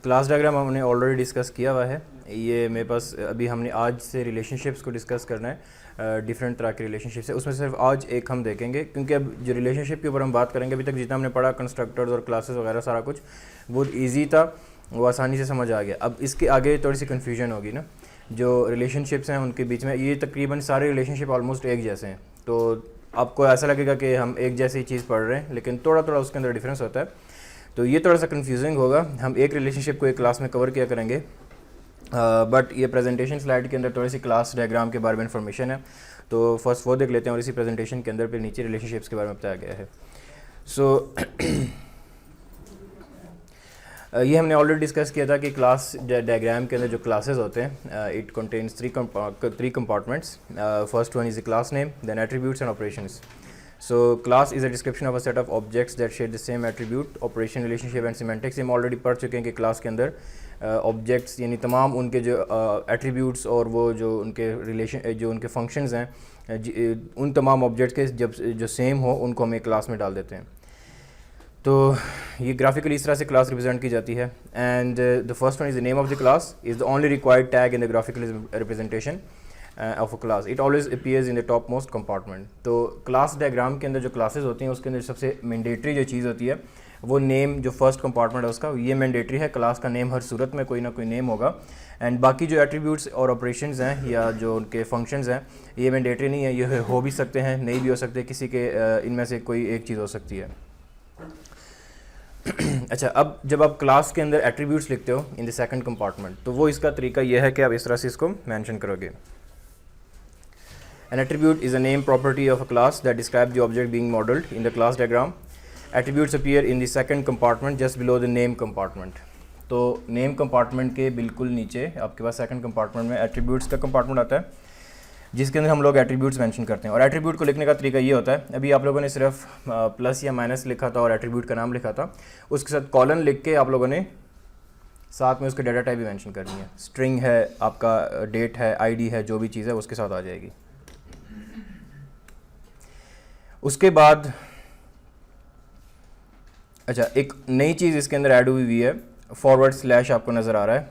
Class diagram हमने already discuss किया हुआ है। ये मेरे पास अभी हमने आज से रिलेशनशिप्स को डिस्कस करना है, डिफरेंट तरह के रिलेशनशिप्स है, उसमें सिर्फ आज एक हम देखेंगे, क्योंकि अब जो रिलेशनशिप के ऊपर हम बात करेंगे, अभी तक जितना हमने पढ़ा कंस्ट्रक्टर्स और क्लासेस वगैरह सारा कुछ बहुत ईजी था, वो आसानी से समझ आ गया। अब इसके आगे थोड़ी सी कन्फ्यूजन होगी ना, जो रिलेशनशिप्स हैं उनके बीच में। ये तकरीबन सारे रिलेशनशिप ऑलमोस्ट एक जैसे हैं, तो आपको ऐसा लगेगा कि हम एक जैसी चीज़ पढ़ रहे हैं, लेकिन थोड़ा थोड़ा उसके अंदर डिफरेंस होता है। तो ये थोड़ा सा कन्फ्यूजिंग होगा। हम एक रिलेशनशिप को एक क्लास में कवर किया करेंगे, बट ये प्रेजेंटेशन स्लाइड के अंदर थोड़ी सी क्लास डायग्राम के बारे में इंफॉर्मेशन है, तो फर्स्ट वो देख लेते हैं और इसी प्रेजेंटेशन के अंदर फिर नीचे रिलेशनशिप्स के बारे में बताया गया है। सो ये हमने ऑलरेडी डिस्कस किया था कि क्लास डायग्राम के अंदर जो क्लासेस होते हैं, it contains three compartments. First one is the class name, then attributes and operations. So class is a description of a set of objects that share the same attribute, operation, relationship and semantics। हम already पढ़ चुके हैं कि class के अंदर objects यानी तमाम उनके जो एट्रीब्यूट्स और वो जो उनके रिलेशन जो उनके फंक्शंस हैं, उन तमाम ऑब्जेक्ट्स के जब जो सेम हो उनको हम एक क्लास में डाल देते हैं। तो ये ग्राफिकली इस तरह से क्लास रिप्रेजेंट की जाती है। And the first one is the name of the class is the only required tag in the graphical representation of a class. It always appears in the top most compartment. तो class diagram के अंदर जो classes होती हैं उसके अंदर सबसे mandatory जो चीज़ होती है वो नेम, जो फर्स्ट कंपार्टमेंट है उसका, ये मैंडेटरी है। क्लास का नेम हर सूरत में कोई ना कोई नेम होगा। एंड बाकी जो एट्रीब्यूट्स और ऑपरेशंस हैं या जो उनके फंक्शंस हैं ये मैंडेटरी नहीं है, ये हो भी सकते हैं, नहीं भी हो सकते, किसी के इनमें से कोई एक चीज़ हो सकती है। अच्छा, अब जब आप क्लास के अंदर एट्रीब्यूट्स लिखते हो इन द सेकंड कंपार्टमेंट, तो वो इसका तरीका यह है कि आप इस तरह से इसको मेंशन करोगे। An attribute is a name property of a class that describes the object being modeled in the class diagram. Attributes appear in the second compartment just below the name compartment. तो name compartment के बिल्कुल नीचे आपके पास second compartment में attributes का compartment आता है, जिसके अंदर हम लोग attributes mention करते हैं। और attribute को लिखने का तरीका ये होता है, अभी आप लोगों ने सिर्फ प्लस या माइनस लिखा था और attribute का नाम लिखा था, उसके साथ कॉलन लिख के आप लोगों ने साथ में उसके डाटा टाइप भी मेंशन करनी है। स्ट्रिंग है, आपका डेट है, आईडी है, जो भी चीज़ है उसके साथ आ जाएगी। उसके बाद अच्छा, एक नई चीज़ इसके अंदर ऐड हुई है, फॉरवर्ड स्लैश आपको नज़र आ रहा है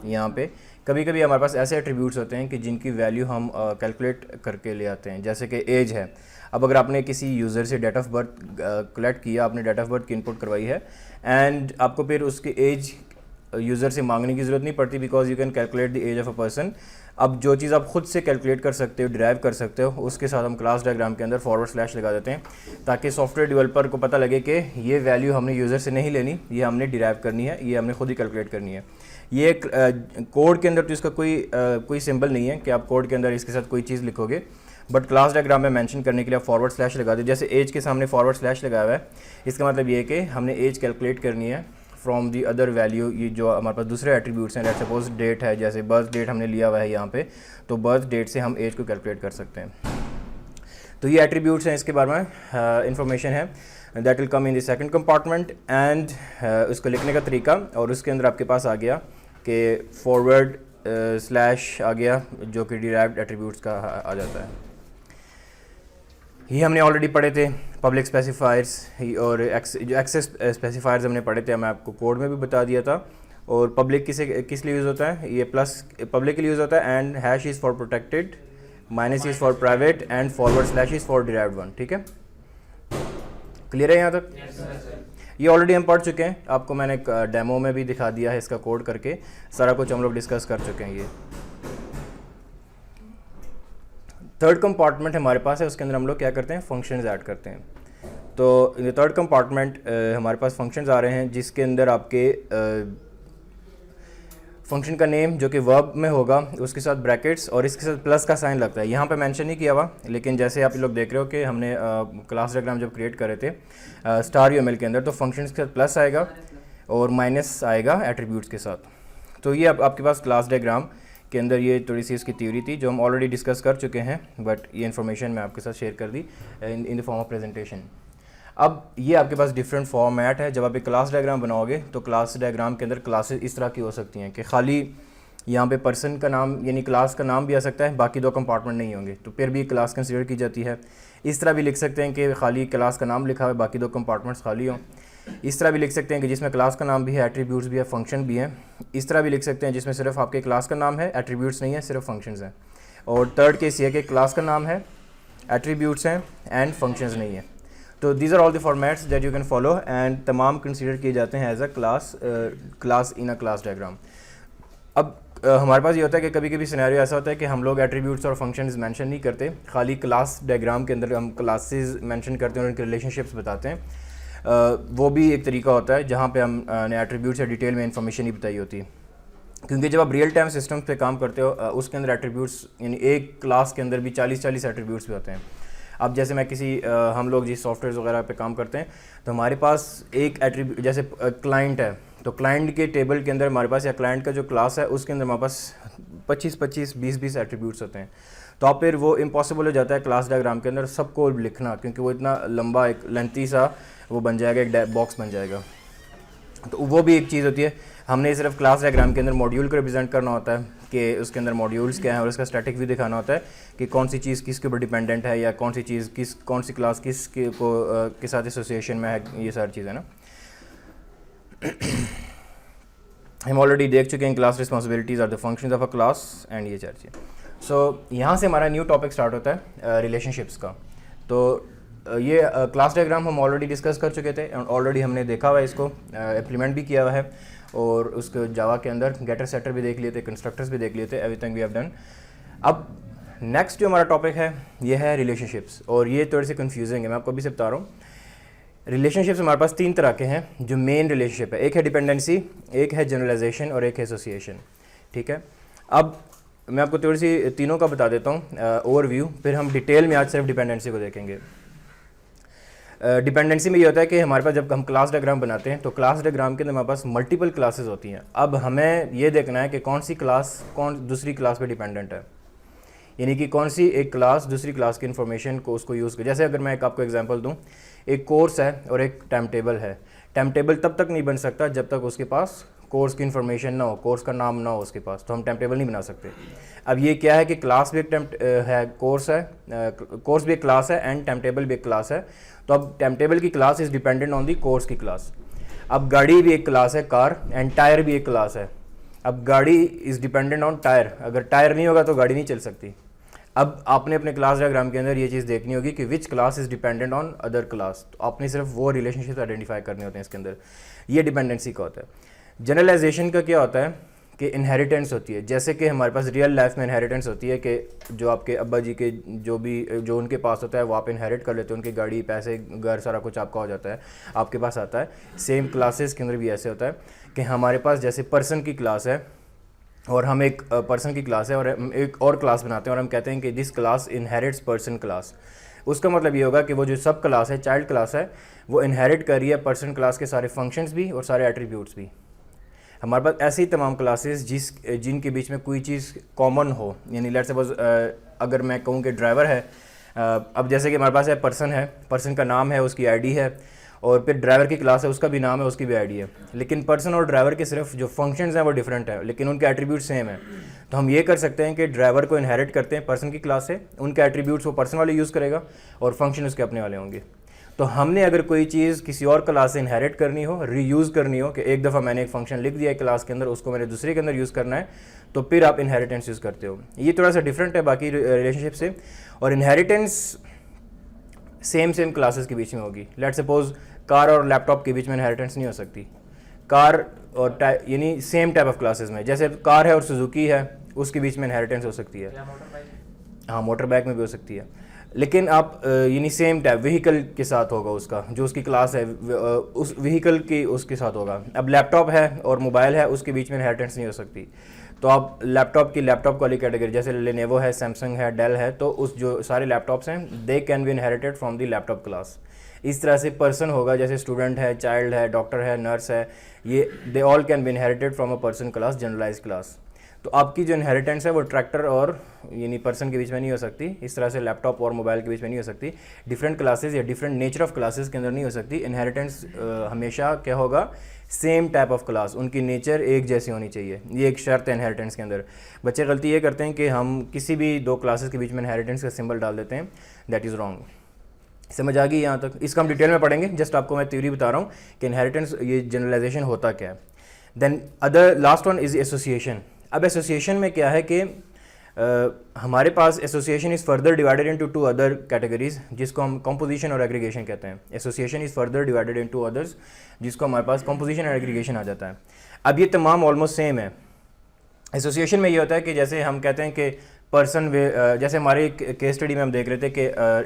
यहाँ पे। कभी कभी हमारे पास ऐसे एट्रीब्यूट्स होते हैं कि जिनकी वैल्यू हम कैलकुलेट करके ले आते हैं, जैसे कि एज है। अब अगर आपने किसी यूज़र से डेट ऑफ बर्थ कलेक्ट किया, आपने डेट ऑफ बर्थ की इनपुट करवाई है, एंड आपको फिर उसकी एज यूज़र से मांगने की ज़रूरत नहीं पड़ती, because you can calculate the age of a person. अब जो चीज़ आप खुद से कैलकुलेट कर सकते हो, डिराइव कर सकते हो, उसके साथ हम क्लास डायग्राम के अंदर फॉरवर्ड स्लैश लगा देते हैं, ताकि सॉफ्टवेयर डेवलपर को पता लगे कि ये वैल्यू हमने यूज़र से नहीं लेनी, ये हमने डिराइव करनी है, ये हमने खुद ही कैलकुलेट करनी है। ये कोड के अंदर तो इसका कोई सिंबल नहीं है कि आप कोड के अंदर इसके साथ कोई चीज़ लिखोगे, बट क्लास डायग्राम में मेंशन करने के लिए आप फॉरवर्ड स्लैश लगा दे। जैसे एज के सामने फॉरवर्ड स्लैश लगाया हुआ है, इसका मतलब ये है कि हमने एज कैलकुलेट करनी है फ्रॉम दी अदर वैल्यू। ये जो हमारे पास दूसरे एट्रीब्यूट्स हैं, लेट्स सपोज डेट है, जैसे बर्थ डेट हमने लिया हुआ है यहाँ पे, तो बर्थ डेट से हम एज को कैलकुलेट कर सकते हैं। तो ये एट्रीब्यूट्स हैं, इसके बारे में इंफॉर्मेशन है, that will come in the second compartment. And उसको लिखने का तरीका, और उसके अंदर आपके पास आ गया कि फॉरवर्ड स्लैश आ गया, जो कि डिराइव्ड एट्रीब्यूट्स का आ जाता है। ये हमने ऑलरेडी पढ़े थे, पब्लिक स्पेसिफायर्स और जो एक्सेस स्पेसिफायर्स हमने पढ़े थे, मैं आपको कोड में भी बता दिया था। और पब्लिक किस लिए यूज़ होता है, ये प्लस पब्लिक के लिए यूज़ होता है, and hash is for protected, minus is for private, and forward slash is for derived one. ठीक है, क्लियर है यहाँ तक? ये ऑलरेडी हम पढ़ चुके हैं, आपको मैंने एक डेमो में भी दिखा दिया है, इसका कोड करके सारा कुछ हम लोग डिस्कस कर चुके हैं। ये थर्ड कंपार्टमेंट हमारे पास है, उसके अंदर हम लोग क्या करते हैं, फंक्शंस ऐड करते हैं। तो इन थर्ड कंपार्टमेंट हमारे पास फंक्शंस आ रहे हैं, जिसके अंदर आपके फंक्शन का नेम जो कि वर्ब में होगा, उसके साथ ब्रैकेट्स और इसके साथ प्लस का साइन लगता है। यहाँ पे मेंशन नहीं किया हुआ, लेकिन जैसे आप लोग देख रहे हो कि हमने क्लास डायग्राम जब क्रिएट करे थे स्टार यूएमएल के अंदर, तो फंक्शंस के साथ प्लस आएगा और माइनस आएगा एट्रीब्यूट्स के साथ। तो ये आपके पास क्लास डायग्राम के अंदर ये थोड़ी सी इसकी थ्योरी थी जो हम ऑलरेडी डिस्कस कर चुके हैं, बट ये इन्फॉर्मेशन मैं आपके साथ शेयर कर दी in the form of presentation. अब ये आपके पास डिफरेंट फॉर्मेट है। जब आप एक क्लास डायग्राम बनाओगे तो क्लास डायग्राम के अंदर क्लासेस इस तरह की हो सकती हैं कि खाली यहाँ पे पर्सन का नाम यानी क्लास का नाम भी आ सकता है, बाकी दो कंपार्टमेंट नहीं होंगे, तो फिर भी क्लास कंसिडर की जाती है। इस तरह भी लिख सकते हैं कि खाली क्लास का नाम लिखा हुआ है, बाकी दो कंपार्टमेंट्स खाली हों। इस तरह भी लिख सकते हैं कि जिसमें क्लास का नाम भी है, एट्रीब्यूट्स भी है, फंक्शन भी है। इस तरह भी लिख सकते हैं जिसमें सिर्फ आपके क्लास का नाम है, एट्रीब्यूट्स नहीं है, सिर्फ फंक्शंस हैं। और थर्ड केस ये है कि क्लास का नाम है, एट्रीब्यूट्स हैं एंड फंक्शंस नहीं है। तो these are all the formats that you can follow and तमाम कंसिडर किए जाते हैं as a class in a class diagram. अब हमारे पास ये होता है कि कभी कभी सिनेरियो ऐसा होता है कि हम लोग एट्रीब्यूट्स और फंक्शंस मेंशन नहीं करते, खाली क्लास डायग्राम के अंदर हम क्लासेस मेंशन करते हैं और उनके रिलेशनशिप्स बताते हैं। वो भी एक तरीका होता है जहाँ पे हम ने एट्रीब्यूट्स या डिटेल में इंफॉर्मेशन ही बताई होती है, क्योंकि जब आप रियल टाइम सिस्टम्स पे काम करते हो उसके अंदर एट्रीब्यूट्स यानी एक क्लास के अंदर भी 40 एट्रीब्यूट्स भी होते हैं। अब जैसे मैं हम लोग जिस सॉफ्टवेयर वगैरह पे काम करते हैं तो हमारे पास एक एट्रीब्यूट जैसे क्लाइंट है, तो क्लाइंट के टेबल के अंदर हमारे पास या क्लाइंट का जो क्लास है उसके अंदर हमारे पास 25 एट्रीब्यूट्स होते हैं। तो आप फिर वो इम्पॉसिबल हो जाता है क्लास डायग्राम के अंदर सबको लिखना, क्योंकि वो इतना लंबा एक लेंथी सा वो बन जाएगा, एक बॉक्स बन जाएगा। तो वो भी एक चीज़ होती है। हमने सिर्फ क्लास डायग्राम के अंदर मॉड्यूल को रिप्रेजेंट करना होता है कि उसके अंदर मॉड्यूल्स क्या हैं और उसका स्टैटिक व्यू दिखाना होता है कि कौन सी चीज़ किसके ऊपर डिपेंडेंट है या कौन सी चीज़ कौन सी क्लास के साथ एसोसिएशन में है, ये सारी चीज़ें ना हम ऑलरेडी देख चुके हैं। Class responsibilities are the functions of a class and ये चर्चा। सो यहाँ से हमारा न्यू टॉपिक स्टार्ट होता है रिलेशनशिप्स का। तो ये क्लास डायग्राम हम ऑलरेडी डिस्कस कर चुके थे, ऑलरेडी हमने देखा हुआ है, इसको इम्प्लीमेंट भी किया हुआ है और उसको जावा के अंदर गेटर सेटर भी देख लिए थे, कंस्ट्रक्टर्स भी देख लिए थे, एवरीथिंग वी हैव डन। अब नेक्स्ट जो हमारा टॉपिक है ये है रिलेशनशिप्स, और ये थोड़ी सी कन्फ्यूजिंग है, मैं आपको अभी से बता रहा हूँ। रिलेशनशिप्स हमारे पास 3 तरह के हैं जो मेन रिलेशनशिप है, एक है डिपेंडेंसी, एक है जनरलाइजेशन और एक है एसोसिएशन। ठीक है, अब मैं आपको थोड़ी सी तीनों का बता देता हूँ ओवरव्यू, फिर हम डिटेल में आज सिर्फ डिपेंडेंसी को देखेंगे। डिपेंडेंसी में ये होता है कि हमारे पास जब हम क्लास डायग्राम बनाते हैं तो क्लास डायग्राम के अंदर हमारे पास मल्टीपल क्लासेस होती हैं। अब हमें ये देखना है कि कौन सी क्लास दूसरी क्लास पे डिपेंडेंट है, यानी कि कौन सी एक क्लास दूसरी क्लास की इन्फॉर्मेशन को उसको यूज़ कर। जैसे अगर मैं आपको एग्जांपल दूं, एक कोर्स है और एक टाइम टेबल है। टाइम टेबल तब तक नहीं बन सकता जब तक उसके पास कोर्स की इन्फॉर्मेशन ना हो, कोर्स का नाम ना हो उसके पास, तो हम टाइम टेबल नहीं बना सकते। अब ये क्या है कि क्लास भी एक है, कोर्स भी एक क्लास है एंड टाइम टेबल भी एक क्लास है। तो अब टाइम टेबल की class is dependent on the course की क्लास। अब गाड़ी भी एक क्लास है, कार, एंड टायर भी एक क्लास है। अब गाड़ी इज़ डिपेंडेंट ऑन टायर, अगर टायर नहीं होगा तो गाड़ी नहीं चल सकती। अब आपने अपने क्लास डायग्राम के अंदर ये चीज़ देखनी होगी कि which class is dependent on other class, तो आपने सिर्फ वो रिलेशनशिप आइडेंटिफाई करने होते हैं इसके अंदर। ये डिपेंडेंसी का होता है। जनरलाइजेशन का क्या होता है कि इनहेरिटेंस होती है, जैसे कि हमारे पास रियल लाइफ में इनहेरिटेंस होती है कि जो आपके अब्बा जी के जो उनके पास होता है वो आप इनहेरिट कर लेते हो, उनकी गाड़ी, पैसे, घर, सारा कुछ आपका हो जाता है, आपके पास आता है। सेम क्लासेस के अंदर भी ऐसे होता है कि हमारे पास जैसे पर्सन की क्लास है और हम एक पर्सन की क्लास है और हम एक और क्लास बनाते हैं और हम कहते हैं कि this class inherits person class. उसका मतलब ये होगा कि वो जो सब क्लास है, चाइल्ड क्लास है, वो इनहेरिट कर रही है पर्सन क्लास के सारे फंक्शंस भी और सारे एट्रीब्यूट्स भी। हमारे पास ऐसी तमाम क्लासेस जिनके बीच में कोई चीज़ कॉमन हो, यानी लेट्स सपोज अगर मैं कहूँ कि ड्राइवर है, अब जैसे कि हमारे पास है, पर्सन का नाम है, उसकी आईडी है, और फिर ड्राइवर की क्लास है, उसका भी नाम है, उसकी भी आईडी है, लेकिन पर्सन और ड्राइवर के सिर्फ जो फंक्शंस हैं वो डिफरेंट है, लेकिन उनके एट्रीब्यूट सेम है। तो हम ये कर सकते हैं कि ड्राइवर को इनहेरिट करते हैं पर्सन की क्लास से, उनके एट्रीब्यूट्स वो पर्सन वाले यूज़ करेगा और फंक्शन उसके अपने वाले होंगे। तो हमने अगर कोई चीज़ किसी और क्लास से इनहेरिट करनी हो, रीयूज़ करनी हो, कि एक दफ़ा मैंने एक फंक्शन लिख दिया है क्लास के अंदर, उसको मैंने दूसरे के अंदर यूज़ करना है, तो फिर आप इनहेरिटेंस यूज़ करते हो। ये थोड़ा सा डिफरेंट है बाकी रिलेशनशिप से। और इनहेरिटेंस सेम क्लासेस के बीच में होगी। लेट्स सपोज कार और लैपटॉप के बीच में इनहेरिटेंस नहीं हो सकती। कार और यानी सेम टाइप ऑफ क्लासेस में, जैसे कार है और सुजुकी है, उसके बीच में इनहेरिटेंस हो सकती है। हाँ, मोटर बाइक में भी हो सकती है, लेकिन आप यानी सेम टाइप व्हीकल के साथ होगा, उसका जो उसकी क्लास है उस व्हीकल की उसके साथ होगा। अब लैपटॉप है और मोबाइल है, उसके बीच में इनहेरिटेंस नहीं हो सकती। तो आप लैपटॉप वाली कैटेगरी, जैसे लेनोवो है, सैमसंग है, डेल है, तो उस जो सारे लैपटॉप्स हैं they can be inherited from the laptop class. इस तरह से पर्सन होगा, जैसे स्टूडेंट है, चाइल्ड है, डॉक्टर है, नर्स है, ये they all can be inherited from a person class, generalise class. तो आपकी जो इनहेरिटेंस है वो ट्रैक्टर और यानी पर्सन के बीच में नहीं हो सकती, इस तरह से लैपटॉप और मोबाइल के बीच में नहीं हो सकती, डिफरेंट क्लासेस या डिफरेंट नेचर ऑफ क्लासेस के अंदर नहीं हो सकती। इनहेरिटेंस हमेशा क्या होगा, सेम टाइप ऑफ क्लास, उनकी नेचर एक जैसी होनी चाहिए, ये एक शर्त है इनहेरिटेंस के अंदर। बच्चे गलती ये करते हैं कि हम किसी भी दो क्लासेस के बीच में इनहेरिटेंस का सिंबल डाल देते हैं, दैट इज़ रॉन्ग। समझ आ गई यहाँ तक? इसका हम डिटेल में पढ़ेंगे, जस्ट आपको मैं थ्योरी बता रहा हूँ कि इनहेरिटेंस ये जनरलाइजेशन होता क्या है। Then other last one is association. अब एसोसिएशन में क्या है कि हमारे पास association is further divided into two other categories, जिसको हम कंपोजिशन और एग्रीगेशन कहते हैं। Association is further divided into others, जिसको हमारे पास कंपोजिशन और एग्रीगेशन आ जाता है। अब ये तमाम ऑलमोस्ट सेम है। एसोसिएशन में ये होता है कि जैसे हम कहते हैं कि पर्सन वे, जैसे हमारे केस स्टडी में हम देख रहे थे कि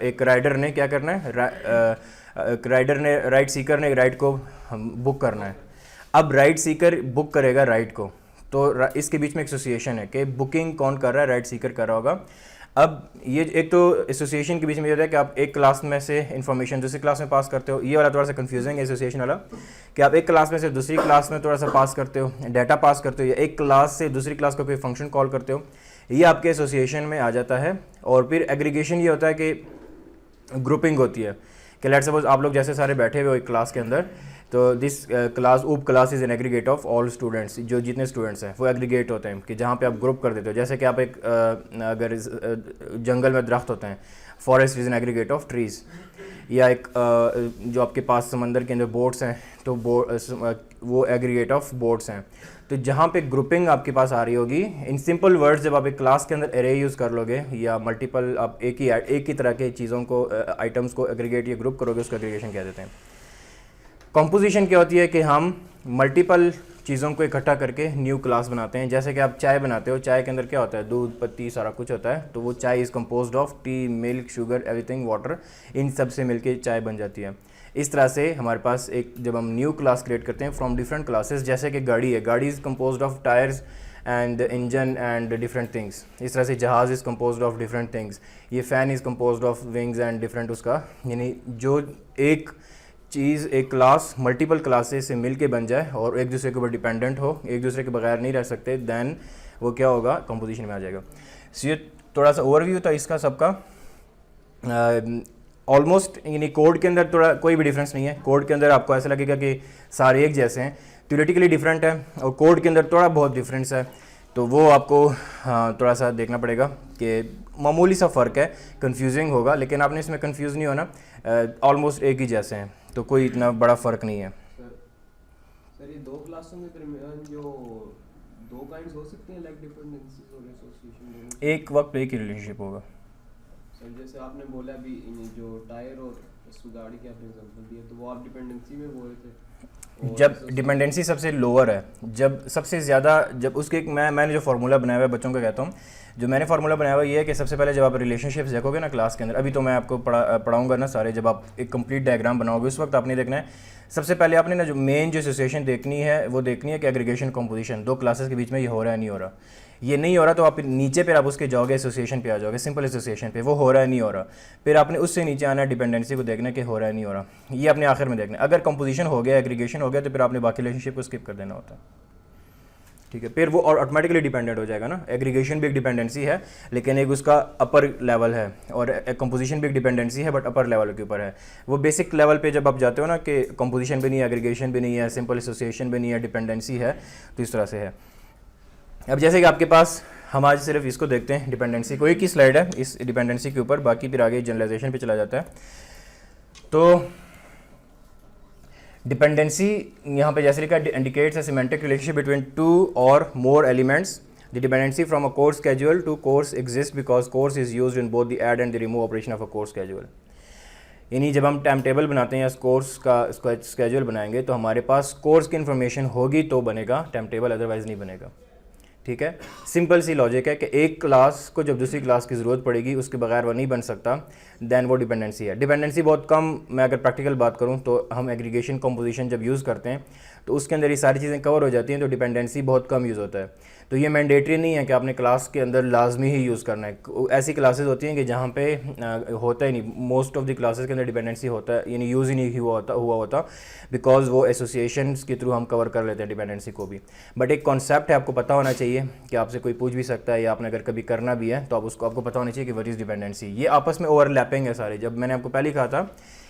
एक राइडर ने क्या करना है, राइडर ने, राइड सीकर ने राइड को बुक करना है। अब राइड सीकर बुक करेगा राइड को, तो इसके बीच में एसोसिएशन है कि बुकिंग कौन कर रहा है, राइड सीकर कर रहा होगा। अब ये एक तो एसोसिएशन के बीच में ये होता है कि आप एक क्लास में से इंफॉर्मेशन दूसरी क्लास में पास करते हो। ये वाला थोड़ा सा कंफ्यूजिंग है एसोसिएशन वाला, कि आप एक क्लास में से दूसरी क्लास में थोड़ा सा पास करते हो, डाटा पास करते हो, या एक क्लास से दूसरी क्लास का कोई फंक्शन कॉल करते हो, ये आपके एसोसिएशन में आ जाता है। और फिर एग्रीगेशन ये होता है कि ग्रुपिंग होती है कि लेट्स सपोज आप लोग जैसे सारे बैठे हुए हो एक क्लास के अंदर, तो दिस क्लास उप class is an aggregate of all students, जो जितने स्टूडेंट्स हैं वो एग्रीगेट होते हैं कि जहाँ पे आप ग्रुप कर देते हो। जैसे कि आप एक अगर जंगल में दरख्त होते हैं, forest is an aggregate of trees, या एक जो आपके पास समंदर के अंदर बोट्स हैं, तो वो एग्रीगेट ऑफ बोट्स हैं। तो जहाँ पे ग्रुपिंग आपके पास आ रही होगी, इन सिंपल वर्ड्स, जब आप एक क्लास के अंदर एरे यूज़ कर लोगे या मल्टीपल आप एक ही तरह के चीज़ों को, आइटम्स को एग्रीगेट या ग्रुप करोगे, उसको एग्रीगेशन कह देते हैं। कंपोजिशन क्या होती है कि हम मल्टीपल चीज़ों को इकट्ठा करके न्यू क्लास बनाते हैं। जैसे कि आप चाय बनाते हो, चाय के अंदर क्या होता है, दूध, पत्ती, सारा कुछ होता है। तो वो chai is composed of tea, milk, sugar, everything, water, इन सब से मिलके चाय बन जाती है। इस तरह से हमारे पास एक, जब हम न्यू क्लास क्रिएट करते हैं फ्रॉम डिफरेंट क्लासेस, जैसे कि गाड़ी है, gaadi is composed of tyres and engine and different things. इस तरह से जहाज़ is composed of different things. ये fan is composed of wings and different उसका, यानी जो एक चीज़, एक क्लास मल्टीपल क्लासेस से मिल के बन जाए और एक दूसरे के ऊपर डिपेंडेंट हो, एक दूसरे के बगैर नहीं रह सकते, दैन वो क्या होगा, कंपोजिशन में आ जाएगा। सो ये थोड़ा सा ओवरव्यू था इसका सबका। ऑलमोस्ट यानी कोड के अंदर थोड़ा कोई भी डिफरेंस नहीं है। कोड के अंदर आपको ऐसा लगेगा कि सारे एक जैसे हैं, थ्योरेटिकली डिफरेंट है, और कोड के अंदर थोड़ा बहुत डिफरेंस है। तो वो आपको थोड़ा सा देखना पड़ेगा कि मामूली सा फ़र्क है, कंफ्यूजिंग होगा, लेकिन आपने इसमें कंफ्यूज नहीं होना, ऑलमोस्ट एक ही जैसे हैं, तो कोई इतना बड़ा फ़र्क नहीं है। सर ये दो क्लासों के दरमियान जो दो काइंड्स हो सकते हैं, लाइक डिपेंडेंसीज और एसोसिएशन, एक वक्त पे एक ही रिलेशनशिप होगा। सर जैसे आपने बोला अभी जो टायर और गाड़ी के आपने एग्जांपल दिए, तो वो आप डिपेंडेंसी में बोल रहे थे। जब डिपेंडेंसी सबसे लोअर है, जब सबसे ज़्यादा, जब उसके मैंने जो फार्मूला बनाया हुआ है, बच्चों को कहता हूँ, जो मैंने फार्मूला बनाया हुआ ये है कि सबसे पहले जब आप रिलेशनशिप्स देखोगे ना क्लास के अंदर, अभी तो मैं आपको पढ़ाऊँगा ना सारे, जब आप एक कंप्लीट डायग्राम बनाओगे उस वक्त आपने देखना है, सबसे पहले आपने ना जो मेन जो एसोसिएशन देखनी है वो देखनी है कि एग्रीगेशन कंपोजिशन, दो क्लासेस के बीच में ये हो रहा है नहीं हो रहा। ये नहीं हो रहा तो आप नीचे पर आप उसके जाओगे, एसोसिएशन पे आ जाओगे, सिंपल एसोसिएशन पे, वो हो रहा है नहीं हो रहा। फिर आपने उससे नीचे आना है, डिपेंडेंसी को देखना कि हो रहा है नहीं हो रहा, ये आपने आखिर में देखना है। अगर कंपोजिशन हो गया, एग्रीगेशन हो गया, तो फिर आपने बाकी रिलेशनशिप को स्किप कर देना होता है, ठीक है। फिर वो ऑटोमेटिकली डिपेंडेंट हो जाएगा ना। एग्रीगेशन भी एक डिपेंडेंसी है, लेकिन एक उसका अपर लेवल है, और कंपोजिशन भी एक डिपेंडेंसी है, बट अपर लेवल के ऊपर है। वो बेसिक लेवल पे जब आप जाते हो ना कि कंपोजिशन भी नहीं है, एग्रीगेशन भी नहीं है, सिंपल एसोसिएशन भी नहीं है, डिपेंडेंसी है, तो इस तरह से है। अब जैसे कि आपके पास, हम आज सिर्फ इसको देखते हैं, डिपेंडेंसी को, एक ही स्लाइड है इस डिपेंडेंसी के ऊपर, बाकी फिर आगे जनरलाइजेशन पे चला जाता है। तो डिपेंडेंसी यहाँ पे जैसे लिखा, indicates a semantic relationship between two or more elements. The dependency from a course schedule to course exist because course is used in both the add and the remove operation of a course schedule. यानी जब हम time table बनाते हैं या course का schedule बनाएंगे, तो हमारे पास कोर्स की इन्फॉर्मेशन होगी तो बनेगा टाइम टेबल, अदरवाइज नहीं बनेगा, ठीक है। सिंपल सी लॉजिक है कि एक क्लास को जब दूसरी क्लास की ज़रूरत पड़ेगी उसके बगैर वो नहीं बन सकता, दैन वो डिपेंडेंसी है। डिपेंडेंसी बहुत कम, मैं अगर प्रैक्टिकल बात करूं तो हम एग्रीगेशन कंपोजिशन जब यूज़ करते हैं तो उसके अंदर ये सारी चीज़ें कवर हो जाती हैं, तो डिपेंडेंसी बहुत कम यूज़ होता है। तो ये मैंडेटरी नहीं है कि आपने क्लास के अंदर लाजमी ही यूज़ करना है। ऐसी क्लासेस होती हैं कि जहाँ पे होता ही नहीं, मोस्ट ऑफ द क्लासेस के अंदर डिपेंडेंसी होता है, यानी यूज़ ही नहीं हुआ होता बिकॉज वो एसोसिएशंस के थ्रू हम कवर कर लेते हैं डिपेंडेंसी को भी। बट एक कॉन्सेप्ट है, आपको पता होना चाहिए कि आपसे कोई पूछ भी सकता है, या आपने अगर कभी करना भी है तो आपको पता होना चाहिए कि व्हाट इज़ डिपेंडेंसी। ये आपस में ओवरलैपिंग है सारे, जब मैंने आपको पहले कहा था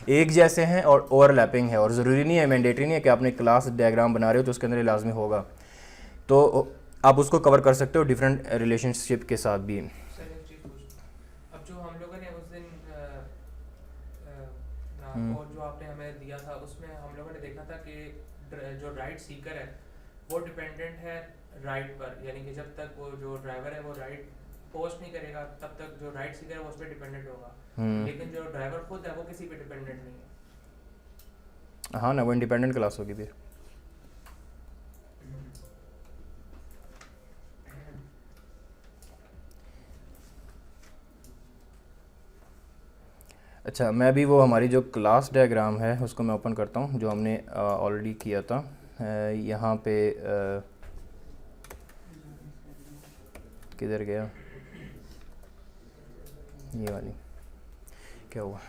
एक जैसे हैं और ओवरलैपिंग है, और ज़रूरी नहीं है, मैंडेटरी नहीं है कि आपने क्लास डायग्राम बना रहे हो तो उसके अंदर लाजमी होगा, तो आप उसको कवर कर सकते हो डिफरेंट रिलेशनशिप के साथ भी। अब जो हम लोगों ने उस दिन और जो आपने हमें दिया था उसमें हम लोगों ने देखा था कि जो राइट सीकर है वो डिपेंडेंट है राइट पर, यानी कि जब तक वो जो ड्राइवर है वो राइट पोस्ट नहीं करेगा तब तक जो राइट सीकर है वो उस पर डिपेंडेंट होगा, लेकिन जो ड्राइवर खुद है वो किसी पे डिपेंडेंट नहीं है। हाँ ना, वो इंडिपेंडेंट क्लास होगी फिर। अच्छा, मैं भी वो हमारी जो क्लास डायग्राम है उसको मैं ओपन करता हूँ जो हमने ऑलरेडी किया था। यहाँ पे किधर गया ये वाली, क्या हुआ?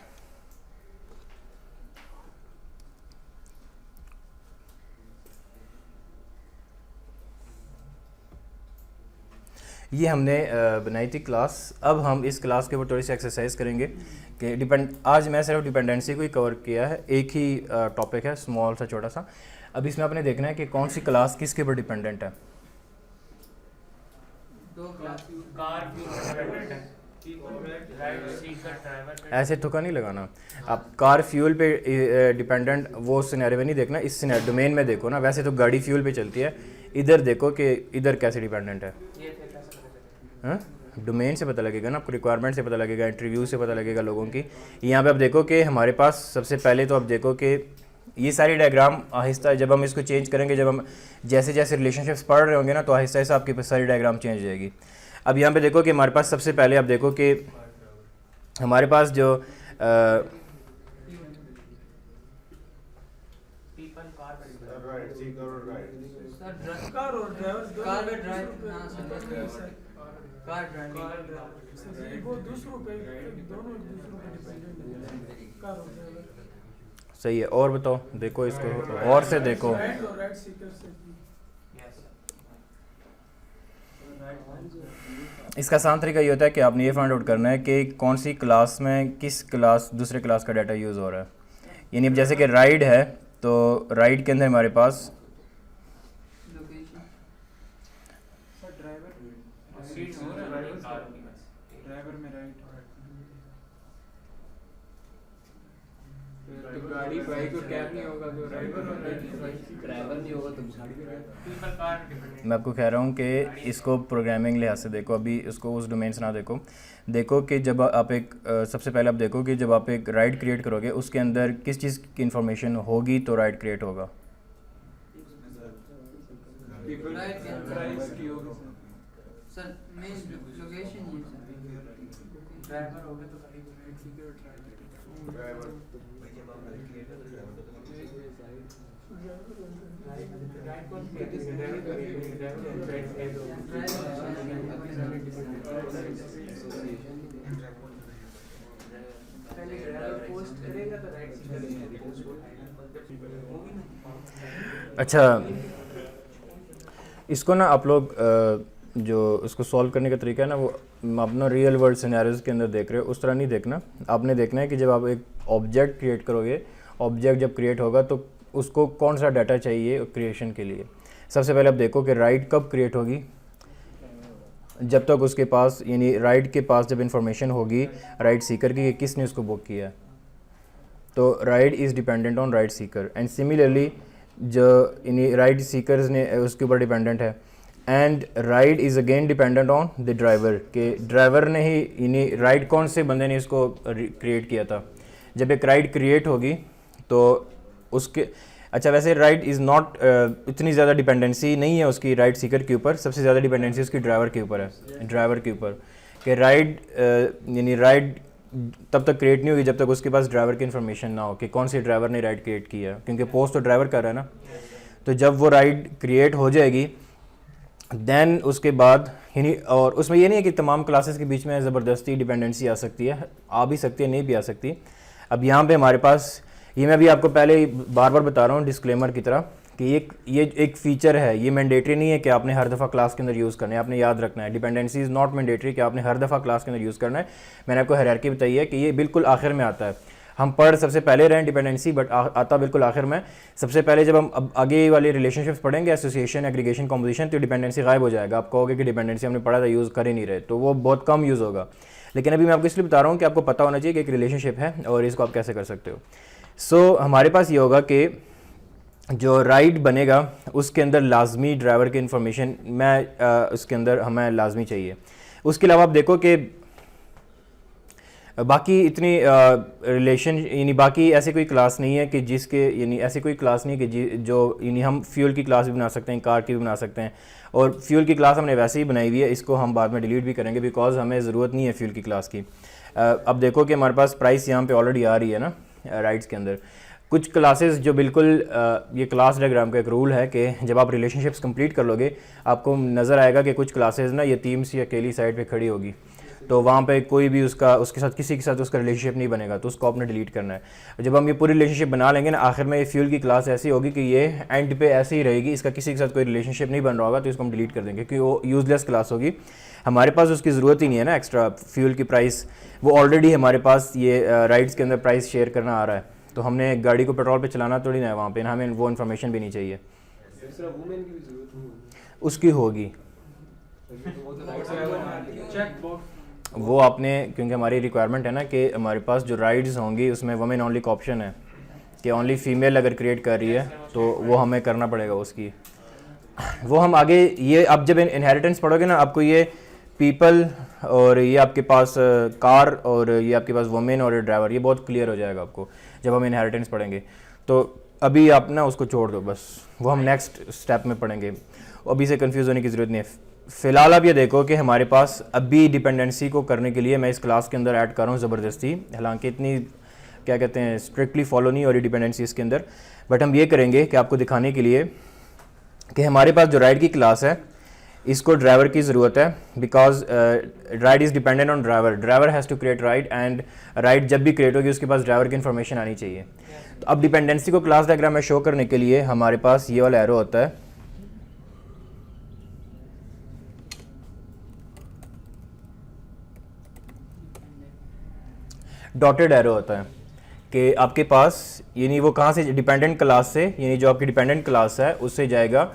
ये हमने बनाई थी क्लास। अब हम इस क्लास के ऊपर थोड़ी सी एक्सरसाइज करेंगे कि आज मैं सिर्फ डिपेंडेंसी को ही कवर किया है, एक ही टॉपिक है स्मॉल सा छोटा सा। अब इसमें आपने देखना है कि कौन सी क्लास किसके ऊपर डिपेंडेंट है। ऐसे तुक्का नहीं लगाना, आप कार फ्यूल पे डिपेंडेंट वो सिनेरियो में नहीं देखना, इस डोमेन में देखो ना। वैसे तो गाड़ी फ्यूल पे चलती है, इधर देखो कि इधर कैसे डिपेंडेंट है। डोमेन से पता लगेगा ना आपको, रिक्वायरमेंट से पता लगेगा, इंटरव्यू से पता लगेगा लोगों की। यहाँ पे आप देखो कि हमारे पास सबसे पहले तो आप देखो कि ये सारी डायग्राम आहिस्ता जब हम इसको चेंज करेंगे, जब हम जैसे जैसे रिलेशनशिप्स पढ़ रहे होंगे ना तो आहिस्ता आहिस्ता आपकी सारी डायग्राम चेंज हो जाएगी। अब यहाँ पे देखो कि हमारे पास सबसे पहले आप देखो कि हमारे पास जो सही है। और बताओ, देखो इसको और से देखो। इसका आसान तरीका ये होता है कि आपने ये फाइंड आउट करना है कि कौन सी क्लास में किस क्लास दूसरे क्लास का डाटा यूज़ हो रहा है। यानी अब जैसे कि राइड है तो राइड के अंदर हमारे पास गाड़ी बाइक और कैब नहीं होगा तो ड्राइवर नहीं होगा तो गाड़ी। मैं आपको कह रहा हूँ कि इसको प्रोग्रामिंग लिहाज से देखो, अभी इसको उस डोमेन से ना देखो। देखो कि जब आप एक सबसे पहले आप देखो कि जब आप एक राइड क्रिएट करोगे उसके अंदर किस चीज़ की इंफॉर्मेशन होगी तो राइड क्रिएट होगा। अच्छा, इसको ना आप लोग जो इसको सॉल्व करने का तरीका है ना वो अपना रियल वर्ल्ड सिनेरियोज़ के अंदर देख रहे हो उस तरह नहीं देखना। आपने देखना है कि जब आप एक ऑब्जेक्ट क्रिएट करोगे, ऑब्जेक्ट जब क्रिएट होगा तो उसको कौन सा डाटा चाहिए क्रिएशन के लिए। सबसे पहले आप देखो कि राइड कब क्रिएट होगी, जब तक उसके पास यानी राइड के पास जब इंफॉर्मेशन होगी राइड सीकर की कि किसने उसको बुक किया है, तो ride is dependent on ride Sikar. And similarly जो यानी राइड सीकर्स ने उसके ऊपर डिपेंडेंट है, and ride is again dependent on the driver के ड्राइवर ने ही यानी राइड कौन से बंदे ने इसको क्रिएट किया था। जब एक राइड क्रिएट होगी तो उसके अच्छा वैसे राइड इज़ नॉट इतनी ज़्यादा डिपेंडेंसी नहीं है उसकी राइड सीकर के ऊपर, सबसे ज़्यादा डिपेंडेंसी उसकी ड्राइवर के ऊपर है, ड्राइवर के ऊपर कि राइड यानी राइड तब तक क्रिएट नहीं होगी जब तक उसके पास ड्राइवर की इन्फॉर्मेशन ना हो कि कौन सी ड्राइवर ने राइड क्रिएट किया, क्योंकि पोस्ट तो ड्राइवर कर रहा है ना। तो जब वो राइड क्रिएट हो जाएगी देन उसके बाद यानी, और उसमें ये नहीं है कि तमाम क्लासेस के बीच में ज़बरदस्ती डिपेंडेंसी आ सकती है, आ भी सकती है नहीं भी आ सकती। अब यहाँ पे हमारे पास ये मैं भी आपको पहले बार बार बता रहा हूँ डिस्क्लेमर की तरह कि ये एक फ़ीचर है, ये मैंडेटरी नहीं है कि आपने हर दफ़ा क्लास के अंदर यूज़ करना है। आपने याद रखना है डिपेंडेंसी इज़ नॉट मैंडेटरी कि आपने हर दफ़ा क्लास के अंदर यूज़ करना है। मैंने आपको हायरार्की बताई है कि ये बिल्कुल आखिर में आता है। हम पढ़ सबसे पहले रहे डिपेंडेंसी बट आता बिल्कुल आखिर में। सबसे पहले जब हम अब आगे वाले रिलेशनशिप्स पढ़ेंगे एसोसिएशन एग्रीगेशन कॉम्पोजिशन तो डिपेंडेंसी गायब हो जाएगा। आप कहोगे कि डिपेंडेंसी हमने पढ़ा था यूज़ कर ही नहीं रहे, तो वो बहुत कम यूज़ होगा। लेकिन अभी मैं आपको इसलिए बता रहा हूँ कि आपको पता होना चाहिए कि एक रिलेशनशिप है और इसको आप कैसे कर सकते हो। सो हमारे पास ये होगा कि जो राइट बनेगा उसके अंदर लाजमी ड्राइवर की इंफॉर्मेशन उसके अंदर हमें लाजमी चाहिए। उसके अलावा आप देखो कि बाकी इतनी रिलेशन यानी बाकी ऐसे कोई क्लास नहीं है कि जिसके यानी ऐसी कोई क्लास नहीं है कि जो यानी हम फ्यूल की क्लास भी बना सकते हैं, कार की भी बना सकते हैं, और फ्यूल की क्लास हमने वैसे ही बनाई हुई है, इसको हम बाद में डिलीट भी करेंगे बिकॉज हमें ज़रूरत नहीं है फ्यूल की क्लास की। अब देखो कि हमारे पास प्राइस यहाँ पे ऑलरेडी आ रही है ना राइट्स के अंदर। कुछ क्लासेस जो बिल्कुल ये क्लास डायग्राम का एक रूल है कि जब आप रिलेशनशिप्स कंप्लीट कर लोगे आपको नज़र आएगा कि कुछ क्लासेस ना ये यतीम सी अकेली साइड पे खड़ी होगी, तो वहाँ पे कोई भी उसके साथ किसी के साथ उसका रिलेशनशिप नहीं बनेगा, तो उसको आपने डिलीट करना है। जब हम ये पूरी रिलेशनशिप बना लेंगे ना, आखिर में ये फ्यूल की क्लास ऐसी होगी कि ये एंड पे ऐसे ही रहेगी, इसका किसी के साथ कोई रिलेशनशिप नहीं बन रहा होगा, तो इसको हम डिलीट कर देंगे क्योंकि वो यूज़लेस क्लास होगी, हमारे पास उसकी ज़रूरत ही नहीं है ना। एक्स्ट्रा फ्यूल की प्राइस वो ऑलरेडी हमारे पास ये राइड्स के अंदर प्राइस शेयर करना आ रहा है, तो हमने गाड़ी को पेट्रोल पे चलाना थोड़ी ना है वहाँ पे, हमें वो इन्फॉर्मेशन भी नहीं चाहिए। वुमेन की भी जरूरत नहीं होगी, उसकी होगी वो आपने, क्योंकि हमारी रिक्वायरमेंट है ना कि हमारे पास जो राइड्स होंगी उसमें वुमेन ओनली का ऑप्शन है कि ओनली फीमेल अगर क्रिएट कर रही है तो वो हमें करना पड़ेगा उसकी। वो हम आगे ये आप जब इनहेरिटेंस पढ़ोगे ना, आपको ये पीपल और ये आपके पास कार और ये आपके पास वुमेन और ड्राइवर, ये बहुत क्लियर हो जाएगा आपको जब हम इनहेरिटेंस पढ़ेंगे। तो अभी आप ना उसको छोड़ दो, बस वो हम नेक्स्ट स्टेप में पढ़ेंगे, अभी से कंफ्यूज होने की ज़रूरत नहीं है। फ़िलहाल आप ये देखो कि हमारे पास अभी डिपेंडेंसी को करने के लिए मैं इस क्लास के अंदर ऐड कर रहा हूँ ज़बरदस्ती, हालांकि इतनी क्या कहते हैं स्ट्रिक्टली फॉलो नहीं हो रही डिपेंडेंसी इसके अंदर, बट हम ये करेंगे कि आपको दिखाने के लिए कि हमारे पास जो राइड की क्लास है इसको ड्राइवर की ज़रूरत है, because ride is dependent on driver, driver has to create ride, and ride जब भी क्रिएट होगी उसके पास ड्राइवर की इन्फॉर्मेशन आनी चाहिए। तो अब डिपेंडेंसी को क्लास डायग्राम में शो करने के लिए हमारे पास ये वाला एरो होता है, डॉटेड एरो होता है कि आपके पास यानी वो कहाँ से डिपेंडेंट क्लास से, यानी जो आपकी डिपेंडेंट क्लास है उससे जाएगा।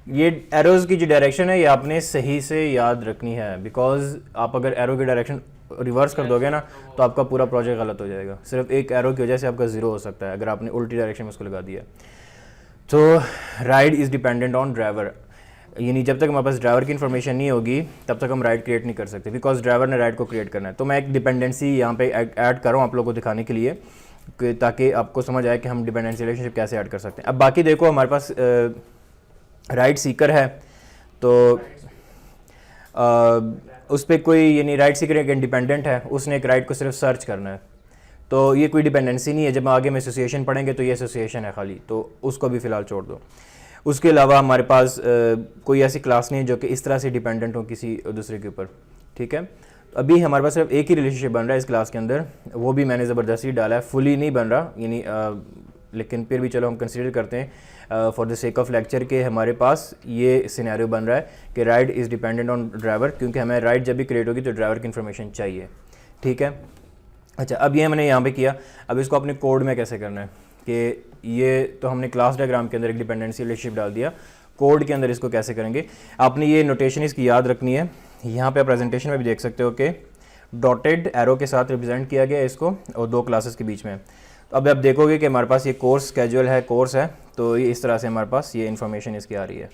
ये एरोज़ की जो डायरेक्शन है ये आपने सही से याद रखनी है, बिकॉज आप अगर एरो की डायरेक्शन रिवर्स कर दोगे ना तो आपका पूरा प्रोजेक्ट गलत हो जाएगा, सिर्फ एक एरो की वजह से आपका ज़ीरो हो सकता है अगर आपने उल्टी डायरेक्शन में उसको लगा दिया। तो ride is dependent on driver, यानी जब तक हमारे पास ड्राइवर की इन्फॉर्मेशन नहीं होगी तब तक हम राइड क्रिएट नहीं कर सकते, बिकॉज ड्राइवर ने राइड को क्रिएट करना है। तो मैं एक डिपेंडेंसी यहाँ पे ऐड कर रहा हूँ आप लोगों को दिखाने के लिए ताकि आपको समझ आए कि हम डिपेंडेंसी रिलेशनशिप कैसे ऐड कर सकते हैं। अब बाकी देखो हमारे पास राइड सीकर है, तो उस पर कोई यानी राइड सीकर एक इंडिपेंडेंट है, उसने एक राइड को सिर्फ सर्च करना है, तो ये कोई डिपेंडेंसी नहीं है। जब आगे में एसोसिएशन पढ़ेंगे तो ये एसोसिएशन है खाली, तो उसको भी फ़िलहाल छोड़ दो। उसके अलावा हमारे पास कोई ऐसी क्लास नहीं है जो कि इस तरह से डिपेंडेंट हो किसी दूसरे के ऊपर, ठीक है। अभी हमारे पास सिर्फ एक ही रिलेशनशिप बन रहा है इस क्लास के अंदर, वो भी मैंने ज़बरदस्ती डाला है, फुली नहीं बन रहा यानी लेकिन फिर भी चलो हम कंसीडर करते हैं for the sake of lecture के हमारे पास ये सिनेरियो बन रहा है कि ride is dependent on driver, क्योंकि हमें राइड जब भी क्रिएट होगी तो ड्राइवर की इन्फॉर्मेशन चाहिए, ठीक है। अच्छा, अब ये मैंने यहाँ पे किया, अब इसको अपने कोड में कैसे करना है कि ये तो हमने क्लास डायग्राम के अंदर एक डिपेंडेंसी रिलेशनशिप डाल दिया, कोड के अंदर इसको कैसे करेंगे आपने ये नोटेशन इसकी याद रखनी है। यहाँ पे प्रेजेंटेशन में भी देख सकते हो कि डॉटेड एरो के साथ रिप्रेजेंट किया गया है इसको और दो क्लासेस के बीच में। तो अब आप देखोगे कि हमारे पास ये कोर्स स्केड्यूल है, कोर्स है, तो ये इस तरह से हमारे पास ये इन्फॉर्मेशन इसकी आ रही है।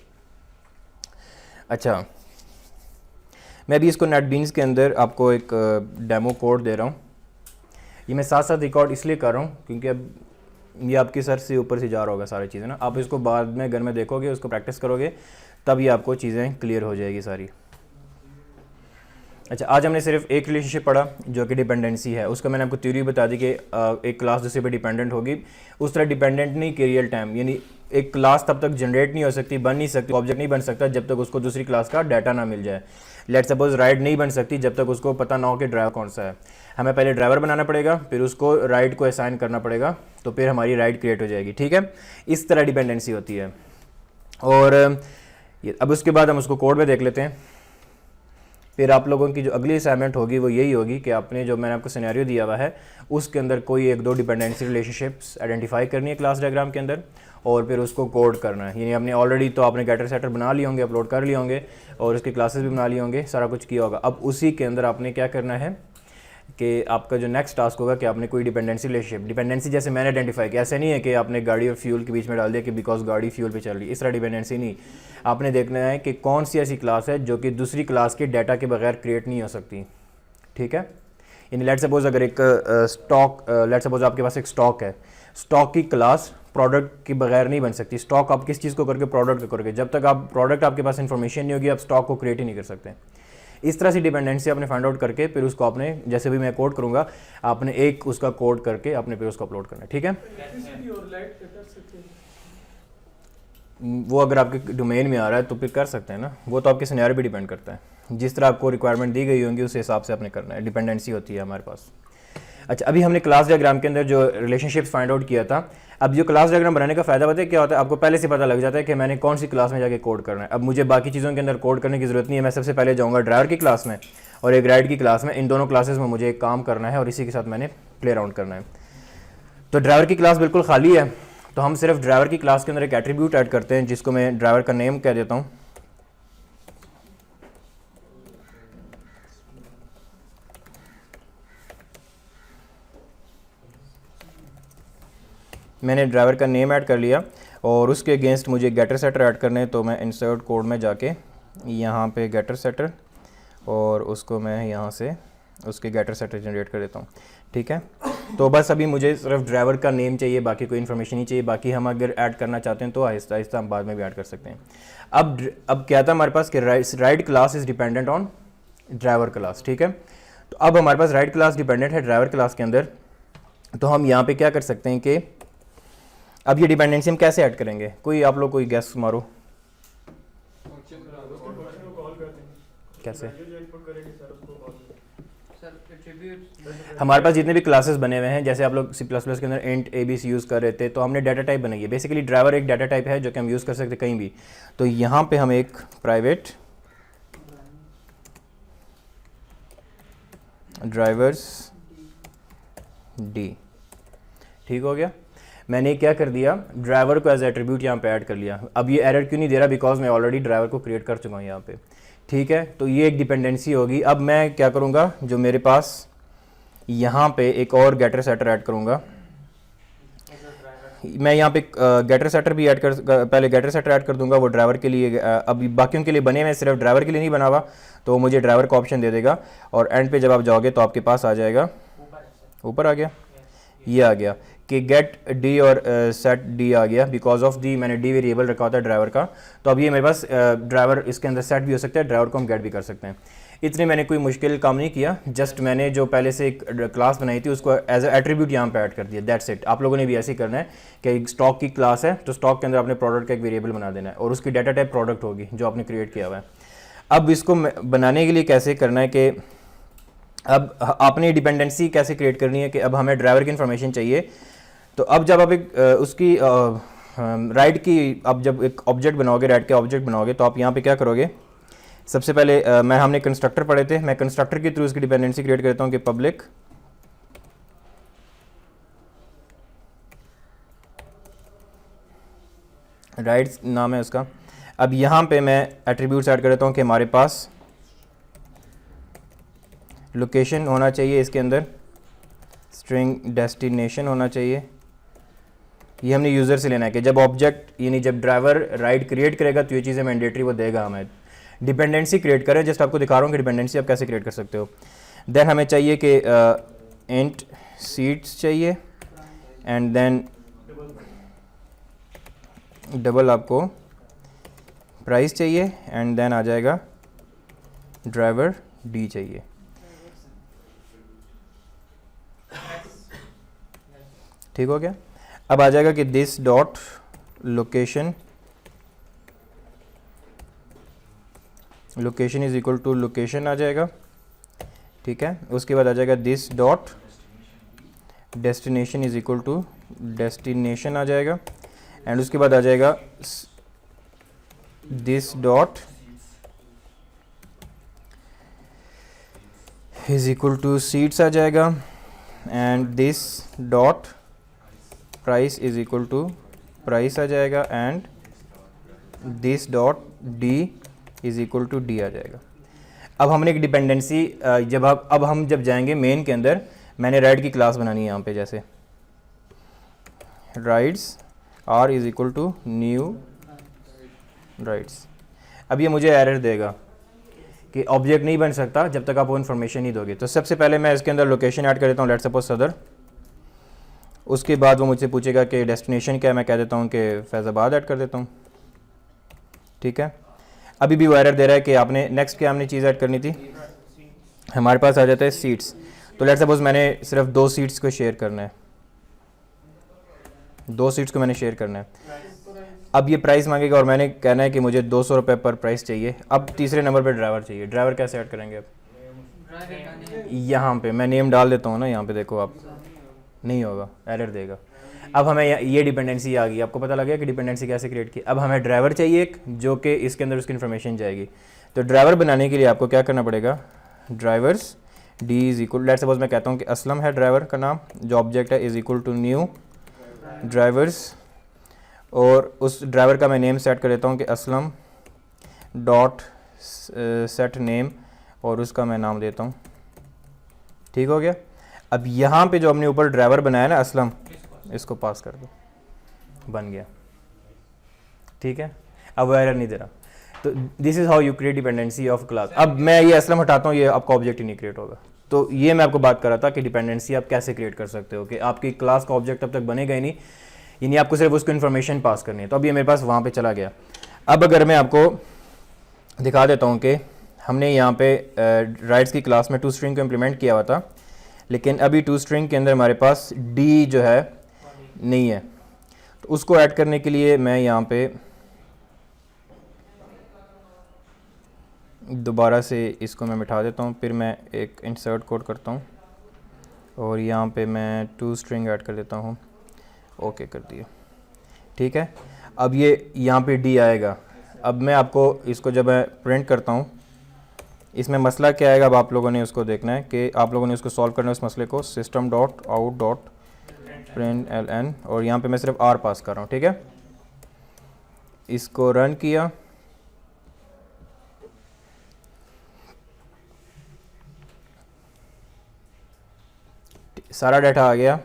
अच्छा, मैं अभी इसको नेटबीन्स के अंदर आपको एक डेमो कोड दे रहा हूँ, ये मैं साथ साथ रिकॉर्ड इसलिए कर रहा हूँ क्योंकि अब ये आपके सर से ऊपर से जा रहा होगा सारी चीज़ें ना, आप इसको बाद में घर में देखोगे, उसको प्रैक्टिस करोगे, तब ये आपको चीज़ें क्लियर हो जाएगी सारी। अच्छा, आज हमने सिर्फ एक रिलेशनशिप पढ़ा जो कि डिपेंडेंसी है, उसका मैंने आपको थ्योरी बता दी कि एक क्लास दूसरे पे डिपेंडेंट होगी, उस तरह डिपेंडेंट नहीं कि रियल टाइम, यानी एक क्लास तब तक जनरेट नहीं हो सकती, बन नहीं सकती, ऑब्जेक्ट नहीं बन सकता जब तक उसको दूसरी क्लास का डाटा ना मिल जाए। लेट सपोज राइड नहीं बन सकती जब तक उसको पता ना हो कि ड्राइवर कौन सा है, हमें पहले ड्राइवर बनाना पड़ेगा, फिर उसको राइड को असाइन करना पड़ेगा, तो फिर हमारी राइड क्रिएट हो जाएगी, ठीक है। इस तरह डिपेंडेंसी होती है। और अब उसके बाद हम उसको कोड में देख लेते हैं। फिर आप लोगों की जो अगली असाइनमेंट होगी वो यही होगी कि आपने जो मैंने आपको सिनेरियो दिया हुआ है उसके अंदर कोई एक दो डिपेंडेंसी रिलेशनशिप्स आइडेंटिफाई करनी है क्लास डायग्राम के अंदर, और फिर उसको कोड करना है। यानी आपने ऑलरेडी तो आपने गेटर सेटर बना लिए होंगे, अपलोड कर लिए होंगे और उसके क्लासेस भी बना लिए होंगे, सारा कुछ किया होगा। अब उसी के अंदर आपने क्या करना है, कि आपका जो नेक्स्ट टास्क होगा कि आपने कोई डिपेंडेंसी रिलेशनशिप, डिपेंडेंसी जैसे मैंने आइडेंटिफाई किया, ऐसा नहीं है कि आपने गाड़ी और फ्यूल के बीच में डाल दिया कि बिकॉज गाड़ी फ्यूल पे चल रही है, इस तरह डिपेंडेंसी नहीं। आपने देखना है कि कौन सी ऐसी क्लास है जो कि दूसरी क्लास के डाटा के बगैर क्रिएट नहीं हो सकती, ठीक है। यानी लेट सपोज अगर एक स्टॉक, लेट सपोज आपके पास एक स्टॉक है, स्टॉक की क्लास प्रोडक्ट के बगैर नहीं बन सकती। स्टॉक आप किस चीज़ को करके, प्रोडक्ट को करके, जब तक आप प्रोडक्ट आपके पास इन्फॉर्मेशन नहीं होगी आप स्टॉक को क्रिएट ही नहीं कर सकते। इस तरह से डिपेंडेंसी आपने फाइंड आउट करके फिर उसको आपने, जैसे भी मैं कोड करूँगा, आपने एक उसका कोड करके आपने फिर उसको अपलोड करना है, ठीक है। वो अगर आपके डोमेन में आ रहा है तो फिर कर सकते हैं ना, वो तो आपके सिनेरियो पे डिपेंड करता है। जिस तरह आपको रिक्वायरमेंट दी गई होंगी उस हिसाब से आपने करना है, डिपेंडेंसी होती है हमारे पास। अच्छा, अभी हमने क्लास डायग्राम के अंदर जो रिलेशनशिप्स फाइंड आउट किया था। अब जो क्लास डायग्राम बनाने का फ़ायदा पता है क्या होता है, आपको पहले से पता लग जाता है कि मैंने कौन सी क्लास में जाके कोड करना है। अब मुझे बाकी चीज़ों के अंदर कोड करने की ज़रूरत नहीं है, मैं सबसे पहले जाऊँगा ड्राइवर की क्लास में और एक राइड की क्लास में, इन दोनों क्लासेस में मुझे एक काम करना है और इसी के साथ मैंने प्ले अराउंड करना है। तो ड्राइवर की क्लास बिल्कुल खाली है, तो हम सिर्फ ड्राइवर की क्लास के अंदर एक एट्रीब्यूट ऐड करते हैं जिसको मैं ड्राइवर का नेम कह देता हूँ। मैंने ड्राइवर का नेम ऐड कर लिया और उसके अगेंस्ट मुझे गेटर सेटर ऐड करने हैं, तो मैं इंसर्ट कोड में जाके यहाँ पे गेटर सेटर और उसको मैं यहाँ से उसके गेटर सेटर जनरेट कर देता हूँ, ठीक है। तो बस अभी मुझे सिर्फ ड्राइवर का नेम चाहिए, बाकी कोई इन्फॉर्मेशन नहीं चाहिए। बाकी हम अगर ऐड करना चाहते हैं तो आहिस्ता आहिस्ता हम बाद में भी ऐड कर सकते हैं। अब क्या था हमारे पास कि ride class is dependent on driver class, ठीक है। तो अब हमारे पास राइड क्लास डिपेंडेंट है ड्राइवर क्लास के अंदर, तो हम यहाँ पे क्या कर सकते हैं कि अब ये डिपेंडेंसी हम कैसे ऐड करेंगे, कोई आप लोग कोई गैस मारो कैसे। हमारे पास जितने भी क्लासेस बने हुए हैं, जैसे आप लोग C++ के अंदर इंट abc यूज़ कर रहे थे, तो हमने डाटा टाइप बनाई है। बेसिकली ड्राइवर एक डाटा टाइप है जो कि हम यूज़ कर सकते हैं कहीं भी। तो यहाँ पे हम एक प्राइवेट ड्राइवर्स डी, ठीक हो गया। मैंने क्या कर दिया, ड्राइवर को एज एट्रीब्यूट यहाँ पे ऐड कर लिया। अब ये एरर क्यों नहीं दे रहा, बिकॉज मैं ऑलरेडी ड्राइवर को क्रिएट कर चुका हूँ यहाँ पे, ठीक है। तो ये एक डिपेंडेंसी होगी। अब मैं क्या करूँगा, जो मेरे पास यहाँ पे एक और गेटर सेटर ऐड करूँगा। मैं यहाँ पे गेटर सेटर भी ऐड कर, पहले गेटर सेटर ऐड कर दूंगा, वो ड्राइवर के लिए, अभी बाकियों के लिए बने हुए, सिर्फ ड्राइवर के लिए नहीं बना हुआ, तो वो मुझे ड्राइवर का ऑप्शन दे देगा। और एंड पे जब आप जाओगे तो आपके पास आ जाएगा, ऊपर आ गया, ये आ गया कि गेट डी और सेट डी आ गया, बिकॉज ऑफ दी मैंने डी वेरिएबल रखा होता है ड्राइवर का। तो अब ये मेरे पास ड्राइवर इसके अंदर सेट भी हो सकता है, ड्राइवर को हम गेट भी कर सकते हैं। इतने मैंने कोई मुश्किल काम नहीं किया, जस्ट मैंने जो पहले से एक क्लास बनाई थी उसको एज ए एट्रीब्यूट यहाँ पे ऐड कर दिया, दैट्स इट। आप लोगों ने भी ऐसे ही करना है कि एक स्टॉक की क्लास है तो स्टॉक के अंदर आपने प्रोडक्ट का एक वेरिएबल बना देना है और उसकी डाटा टाइप प्रोडक्ट होगी जो आपने क्रिएट किया हुआ है। अब इसको बनाने के लिए कैसे करना है कि अब आपने डिपेंडेंसी कैसे क्रिएट करनी है कि अब हमें ड्राइवर की इन्फॉर्मेशन चाहिए। तो अब जब आप एक उसकी राइड की, अब जब एक ऑब्जेक्ट बनाओगे, राइड के ऑब्जेक्ट बनाओगे, तो आप यहाँ पे क्या करोगे, सबसे पहले हमने कंस्ट्रक्टर पढ़े थे, मैं कंस्ट्रक्टर के थ्रू उसकी डिपेंडेंसी क्रिएट करता हूँ कि पब्लिक राइड्स नाम है उसका। अब यहाँ पे मैं एट्रीब्यूट्स ऐड कर देता हूँ कि हमारे पास लोकेशन होना चाहिए, इसके अंदर स्ट्रिंग डेस्टिनेशन होना चाहिए। ये हमने यूज़र से लेना है कि जब ऑब्जेक्ट यानी जब ड्राइवर राइड क्रिएट करेगा तो ये चीज़ें मैंडेटरी वो देगा हमें। डिपेंडेंसी क्रिएट करें, जस्ट आपको दिखा रहा हूँ कि डिपेंडेंसी आप कैसे क्रिएट कर सकते हो। देन हमें चाहिए कि इंट सीट्स चाहिए एंड देन डबल आपको प्राइस चाहिए एंड देन आ जाएगा ड्राइवर डी चाहिए। ठीक हो गया। अब आ जाएगा कि this dot location, location is equal to location आ जाएगा, ठीक है। उसके बाद आ जाएगा this dot destination is equal to destination आ जाएगा एंड उसके बाद आ जाएगा this dot is equal to seats आ जाएगा and this dot price is equal to price आ जाएगा and this dot D is equal to D आ जाएगा। अब हमने एक डिपेंडेंसी अब हम जब जाएंगे मेन के अंदर, मैंने राइट की क्लास बनानी है यहाँ पे, जैसे rides are is equal to new rides. अब ये मुझे एरर देगा कि ऑब्जेक्ट नहीं बन सकता जब तक आप वो इन्फॉर्मेशन नहीं दोगे। तो सबसे पहले मैं इसके अंदर लोकेशन ऐड कर देता हूँ, लेट्स सपोज सदर। उसके बाद वो मुझसे पूछेगा कि डेस्टिनेशन क्या है, मैं कह देता हूँ कि फैज़ाबाद ऐड कर देता हूँ, ठीक है। अभी भी वो एरर दे रहा है कि आपने नेक्स्ट क्या हमने चीज़ ऐड करनी थी, हमारे पास आ जाता है सीट्स। तो लेट्स सपोज मैंने सिर्फ 2 सीट्स को शेयर करना है, 2 सीट्स को मैंने शेयर करना है। अब ये प्राइस मांगेगा और मैंने कहना है कि मुझे 200 रुपये पर प्राइस चाहिए। अब तीसरे नंबर पे ड्राइवर चाहिए। ड्राइवर कैसे ऐड करेंगे? अब यहाँ पे मैं नेम डाल देता हूँ ना, यहाँ पे देखो आप, नहीं होगा, एरर देगा। अब हमें ये डिपेंडेंसी आ गई, आपको पता लग गया कि डिपेंडेंसी कैसे क्रिएट की। अब हमें ड्राइवर चाहिए एक, जो कि इसके अंदर उसकी इन्फॉर्मेशन जाएगी। तो ड्राइवर बनाने के लिए आपको क्या करना पड़ेगा, drivers D is equal, let's suppose मैं कहता हूँ कि असलम है ड्राइवर का नाम, जो ऑब्जेक्ट है, is equal to new drivers, और उस ड्राइवर का मैं नेम सेट कर देता हूँ कि असलम डॉट सेट नेम, और उसका मैं नाम देता हूँ, ठीक हो गया। अब यहाँ पे जो हमने ऊपर ड्राइवर बनाया ना असलम, इसको पास कर दो, बन गया, ठीक है। अब वो एरर नहीं दे रहा। तो this is how you create dependency of class. अब मैं ये असलम हटाता हूँ, ये आपका ऑब्जेक्ट ही नहीं क्रिएट होगा। तो ये मैं आपको बात कर रहा था कि डिपेंडेंसी आप कैसे क्रिएट कर सकते हो, कि आपकी क्लास का ऑब्जेक्ट तब तक बनेगा ही नहीं, यानी आपको सिर्फ उसको इन्फॉर्मेशन पास करनी है। तो अब ये मेरे पास वहाँ पे चला गया। अब अगर मैं आपको दिखा देता हूँ कि हमने यहाँ पे राइट्स की क्लास में toString को इम्प्लीमेंट किया हुआ था, लेकिन अभी toString के अंदर हमारे पास डी जो है नहीं है। तो उसको ऐड करने के लिए मैं यहाँ पे दोबारा से इसको मैं मिटा देता हूँ, फिर मैं एक इंसर्ट कोड करता हूँ और यहाँ पे मैं toString ऐड कर देता हूँ, ओके कर दिया, ठीक है। अब ये यहाँ पे डी आएगा। अब मैं आपको इसको जब मैं प्रिंट करता हूँ, इसमें मसला क्या आएगा, अब आप लोगों ने उसको देखना है कि आप लोगों ने उसको सॉल्व करना है, उस मसले को। System dot out dot print L N, और यहाँ पे मैं सिर्फ आर पास कर रहा हूँ, ठीक है। इसको रन किया, सारा डाटा आ गया,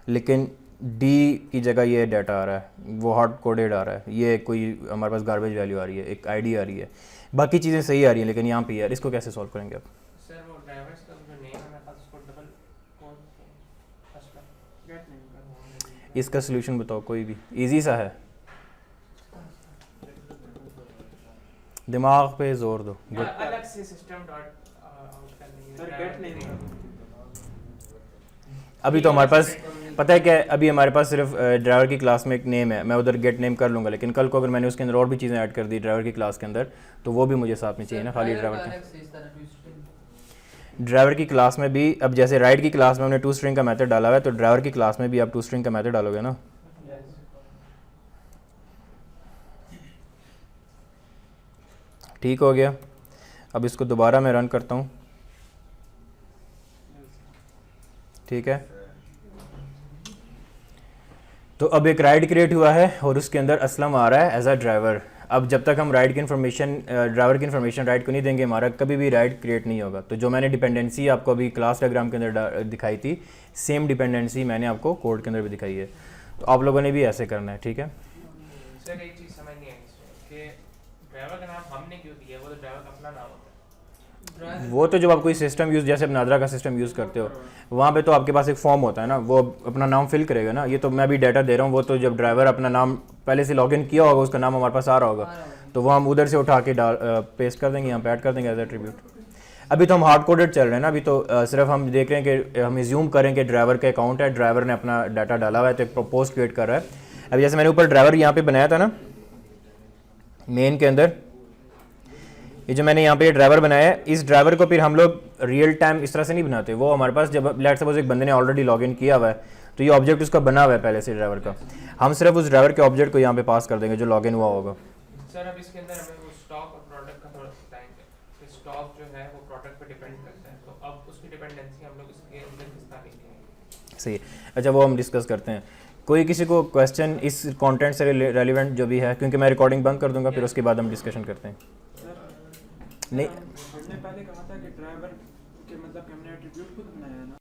लेकिन डी की जगह ये डाटा आ रहा है, वो हार्ड कोडेड आ रहा है, ये कोई हमारे पास गार्बेज वैल्यू आ रही है, एक आईडी आ रही है, बाकी चीज़ें सही आ रही हैं, लेकिन यहाँ पे यार इसको कैसे सॉल्व करेंगे आप? सर वो ड्राइवर्स का जो नेम है मेरे पास, उसको डबल कोड गेट नेम, इसका सोल्यूशन बताओ, कोई भी इजी सा है, दिमाग पे जोर दो। अलग से सिस्टम डॉट आउट करनी है, गेट नेम। अभी तो हमारे पास पता है क्या है, अभी हमारे पास सिर्फ ड्राइवर की क्लास में एक नेम है, मैं उधर गेट नेम कर लूँगा, लेकिन कल को अगर मैंने उसके अंदर और भी चीज़ें ऐड कर दी ड्राइवर की क्लास के अंदर, तो वो भी मुझे साथ में चाहिए ना, खाली ड्राइवर की क्लास में भी। अब जैसे राइट की क्लास में हमने toString का मेथड डाला हुआ है, तो ड्राइवर की क्लास में भी आप toString का मेथड डालोगे ना। ठीक हो गया। अब इसको दोबारा मैं रन करता हूँ, ठीक है। तो अब एक राइड क्रिएट हुआ है और उसके अंदर असलम आ रहा है एज अ ड्राइवर। अब जब तक हम राइड की इन्फॉर्मेशन ड्राइवर की इन्फॉर्मेशन राइड को नहीं देंगे, हमारा कभी भी राइड क्रिएट नहीं होगा। तो जो मैंने डिपेंडेंसी आपको अभी क्लास डायग्राम के अंदर दिखाई थी, सेम डिपेंडेंसी मैंने आपको कोड के अंदर भी दिखाई है। तो आप लोगों ने भी ऐसे करना है, ठीक है। सर एक चीज़ समझ नहीं आई इसमें कि ड्राइवर का नाम हमने क्यों दिया, वो तो ड्राइवर का अपना नाम होता है। वो तो जब आप कोई सिस्टम यूज़, जैसे नादरा का सिस्टम यूज़ करते हो, वहाँ पे तो आपके पास एक फॉर्म होता है ना, वो अपना नाम फिल करेगा ना। ये तो मैं भी डाटा दे रहा हूँ, वो तो जब ड्राइवर अपना नाम पहले से लॉगिन किया होगा, उसका नाम हमारे पास आ रहा होगा, तो वो हम उधर से उठा के पेस्ट कर देंगे, यहाँ पे ऐड कर देंगे एज एट्रीब्यूट। अभी तो हम हार्ड कोडेड चल रहे हैं ना, अभी तो सिर्फ हम देख रहे हैं कि हम एज्यूम करें कि ड्राइवर का अकाउंट है, ड्राइवर ने अपना डाटा डाला हुआ है, तो एक पोस्ट क्रिएट कर रहा है। अभी जैसे मैंने ऊपर ड्राइवर यहाँ पे बनाया था ना मेन के अंदर, ये जो मैंने यहाँ पे ड्राइवर बनाया है, इस ड्राइवर को फिर हम लोग रियल टाइम इस तरह से नहीं बनाते। वो हमारे पास जब लेट्स सपोज एक बंदे ने ऑलरेडी लॉगिन किया हुआ है, तो ये ऑब्जेक्ट उसका बना हुआ है पहले से ड्राइवर का, हम सिर्फ उस ड्राइवर के ऑब्जेक्ट को यहाँ पे पास कर देंगे जो लॉगिन हुआ होगा। सर अब इसके अंदर हमें वो स्टॉक और प्रोडक्ट का थोड़ा बताएंगे। स्टॉक जो है वो प्रोडक्ट पे डिपेंड करता है, तो अब उसकी डिपेंडेंसी हम लोग इसके अंदर किस तरह लेंगे? सही, अच्छा वो हम डिस्कस करते हैं। कोई किसी को क्वेश्चन इस कंटेंट से रेलिवेंट जो भी है, क्योंकि मैं रिकॉर्डिंग बंद कर दूंगा, फिर उसके बाद हम डिस्कशन करते हैं। नहीं हमने पहले कहा था कि ड्राइवर के मतलब कि हमने एट्रीब्यूट खुद